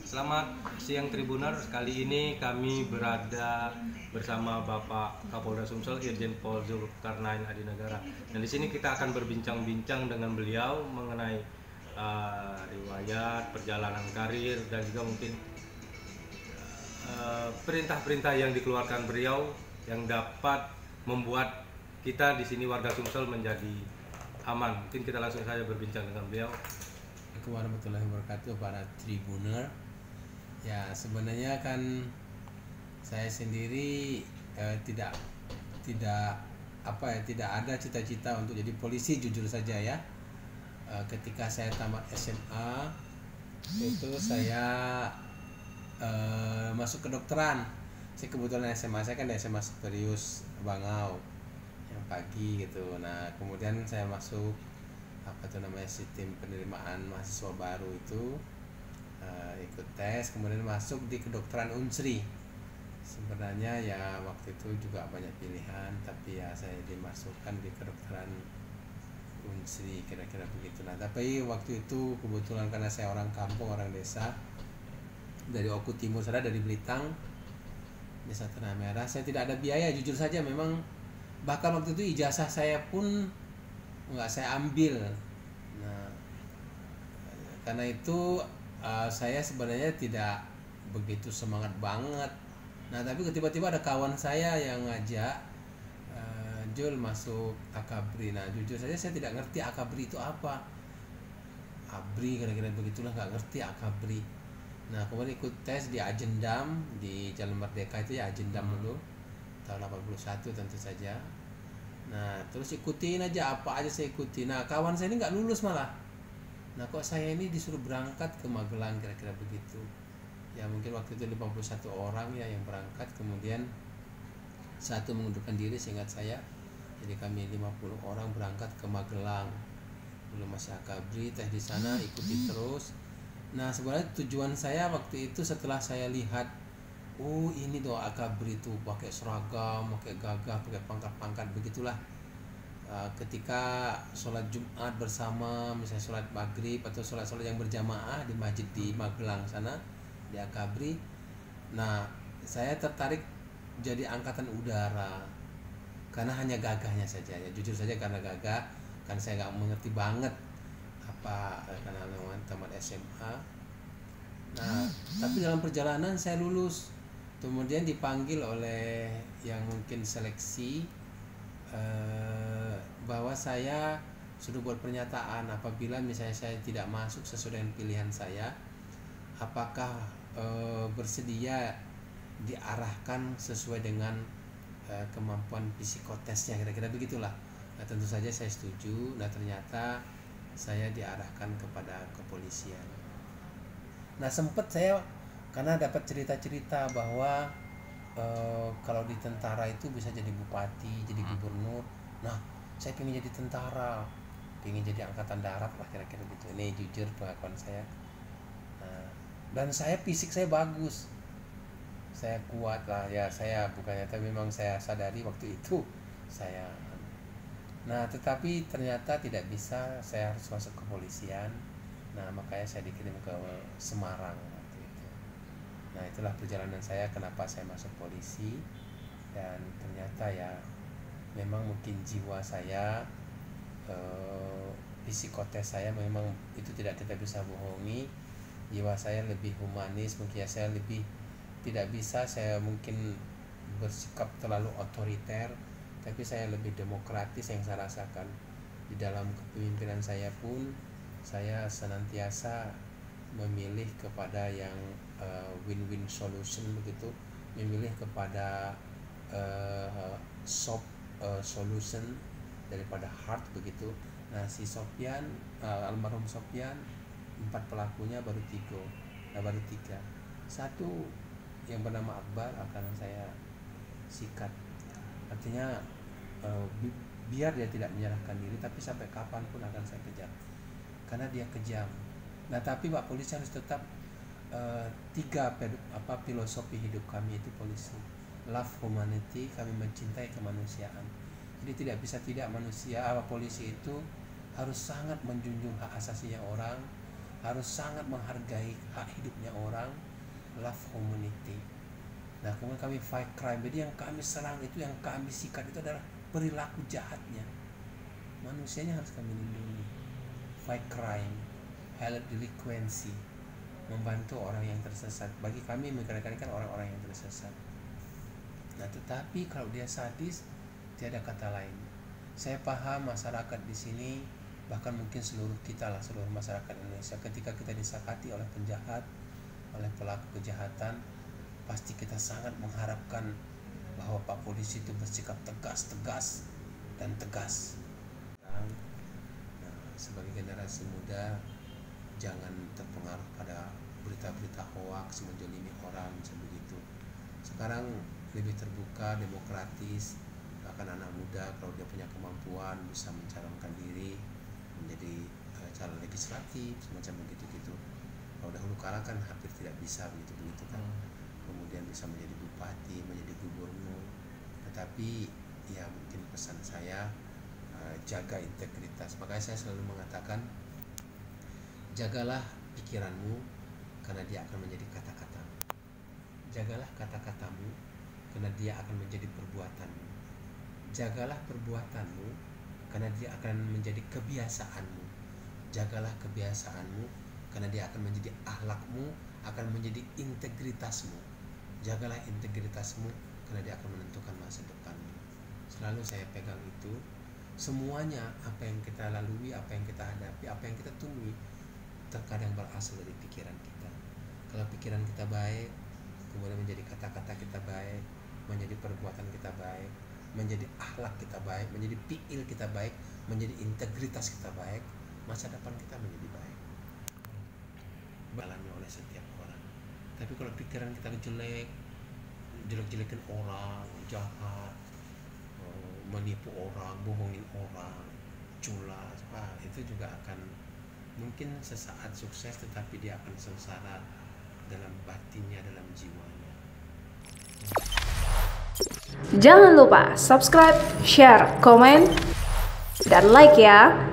Selamat siang Tribuners. Kali ini kami berada bersama Bapak Kapolda Sumsel Irjen Pol Zulkarnain Adinegara. Dan di sini kita akan berbincang-bincang dengan beliau mengenai riwayat, perjalanan karir, dan juga mungkin perintah-perintah yang dikeluarkan beliau yang dapat membuat kita di sini warga Sumsel menjadi aman. Mungkin kita langsung saja berbincang dengan beliau. Assalamualaikum warahmatullahi wabarakatuh para Tribuner. Ya, sebenarnya kan saya sendiri tidak ada cita-cita untuk jadi polisi, jujur saja ya. Ketika saya tamat SMA itu saya masuk kedokteran. Saya kebetulan SMA saya kan SMA Serius Bangau yang pagi gitu. Nah, kemudian saya masuk sistem penerimaan mahasiswa baru itu, ikut tes, kemudian masuk di kedokteran Unsri. Sebenarnya ya waktu itu juga banyak pilihan, tapi ya saya dimasukkan di kedokteran Unsri, kira-kira begitu. Nah, tapi waktu itu kebetulan karena saya orang kampung, orang desa dari Oku Timur, saya dari Belitang, Desa Tanah Merah. Saya tidak ada biaya, jujur saja. Memang bahkan waktu itu ijazah saya pun nggak saya ambil. Nah, karena itu saya sebenarnya tidak begitu semangat banget. Nah, tapi tiba-tiba ada kawan saya yang ngajak, Jul masuk Akabri. Nah, jujur saja saya tidak ngerti Akabri itu apa. Abri kira-kira begitulah, nggak ngerti Akabri. Nah, kemudian ikut tes di Ajendam di Jalan Merdeka itu ya, Ajendam dulu tahun 81 tentu saja. Nah, terus ikutin aja, apa aja saya ikuti. Nah, kawan saya ini nggak lulus malah. Nah, kok saya ini disuruh berangkat ke Magelang, kira-kira begitu. Ya, mungkin waktu itu 51 orang ya yang berangkat, kemudian satu mengundurkan diri seingat saya. Jadi kami 50 orang berangkat ke Magelang. Belum masih Akabri, tes di sana, ikuti terus. Nah, sebenarnya tujuan saya waktu itu setelah saya lihat, oh ini doa Akabri itu pakai seragam, pakai gagah, pakai pangkat-pangkat begitulah. Ketika sholat Jumat bersama, misalnya sholat maghrib atau sholat-sholat yang berjamaah di masjid di Magelang sana, di Akabri. Nah, saya tertarik jadi angkatan udara karena hanya gagahnya saja ya, jujur saja, karena gagah. Kan saya nggak mengerti banget apa, karena tamat SMA. Nah, tapi dalam perjalanan saya lulus. Kemudian dipanggil oleh yang mungkin seleksi, bahwa saya sudah buat pernyataan apabila misalnya saya tidak masuk sesuai dengan pilihan saya, apakah bersedia diarahkan sesuai dengan kemampuan psikotesnya, kira-kira begitulah. Nah, tentu saja saya setuju. Nah, ternyata saya diarahkan kepada kepolisian. Nah, sempat saya karena dapat cerita-cerita bahwa kalau di tentara itu bisa jadi bupati, jadi gubernur. Nah, saya pengen jadi tentara, pengen jadi angkatan darat lah, kira-kira gitu. Ini jujur pengakuan saya. Nah, dan saya fisik saya bagus, saya kuat lah ya, saya bukannya, tapi memang saya sadari waktu itu saya. Nah, tetapi ternyata tidak bisa, saya harus masuk kepolisian. Nah, makanya saya dikirim ke Semarang waktu itu. Nah, itulah perjalanan saya kenapa saya masuk polisi. Dan ternyata ya memang mungkin jiwa saya, psikotes saya memang itu tidak kita bisa bohongi. Jiwa saya lebih humanis, mungkin ya, saya lebih tidak bisa saya mungkin bersikap terlalu otoriter, tapi saya lebih demokratis yang saya rasakan. Di dalam kepemimpinan saya pun saya senantiasa memilih kepada yang win-win solution begitu, memilih kepada soft solution daripada hard begitu. Nah, si Sofyan, almarhum Sofyan, 4 pelakunya baru 3. Satu yang bernama Akbar akan saya sikat, artinya biar dia tidak menyerahkan diri, tapi sampai kapanpun akan saya kejar karena dia kejam. Nah, tapi Pak Polisi harus tetap 3 filosofi hidup kami itu polisi. Love humanity, kami mencintai kemanusiaan. Jadi tidak bisa tidak, polisi itu harus sangat menjunjung hak asasinya orang, harus sangat menghargai hak hidupnya orang, love humanity. Nah kemudian kami fight crime, jadi yang kami serang itu, yang kami sikat itu adalah perilaku jahatnya, manusianya harus kami lindungi. Fight crime, help delinquency, membantu orang yang tersesat. Bagi kami mereka kan orang-orang yang tersesat. Nah tetapi kalau dia sadis, tiada kata lain. Saya paham masyarakat di sini, bahkan mungkin seluruh kita lah, seluruh masyarakat Indonesia, ketika kita disakati oleh penjahat, oleh pelaku kejahatan, pasti kita sangat mengharapkan bahwa Pak Polisi itu bersikap tegas dan tegas. Nah, sebagai generasi muda, jangan terpengaruh pada berita-berita hoaks, menjolimi orang begitu. Sekarang lebih terbuka, demokratis, bahkan anak muda kalau dia punya kemampuan bisa mencalonkan diri menjadi calon legislatif semacam begitu. Kalau dahulu kala kan hampir tidak bisa begitu kan. Kemudian bisa menjadi bupati, menjadi gubernur. Tetapi ya mungkin pesan saya, jaga integritas. Makanya saya selalu mengatakan, jagalah pikiranmu karena dia akan menjadi kata-katamu. Jagalah kata-katamu karena dia akan menjadi perbuatanmu. Jagalah perbuatanmu karena dia akan menjadi kebiasaanmu. Jagalah kebiasaanmu karena dia akan menjadi akhlakmu, akan menjadi integritasmu. Jagalah integritasmu karena dia akan menentukan masa depanmu. Selalu saya pegang itu. Semuanya apa yang kita lalui, apa yang kita hadapi, apa yang kita temui, terkadang berasal dari pikiran kita. Kalau pikiran kita baik, kemudian menjadi kata-kata kita baik, menjadi perbuatan kita baik, menjadi akhlak kita baik, menjadi fiil kita baik, menjadi integritas kita baik, masa depan kita menjadi baik. Alami oleh setiap orang. Tapi kalau pikiran kita jelek-jelekin orang, jahat, menipu orang, bohongin orang, culas, itu juga akan mungkin sesaat sukses, tetapi dia akan sengsara dalam batinnya, dalam jiwanya. Jangan lupa subscribe, share, komen, dan like ya.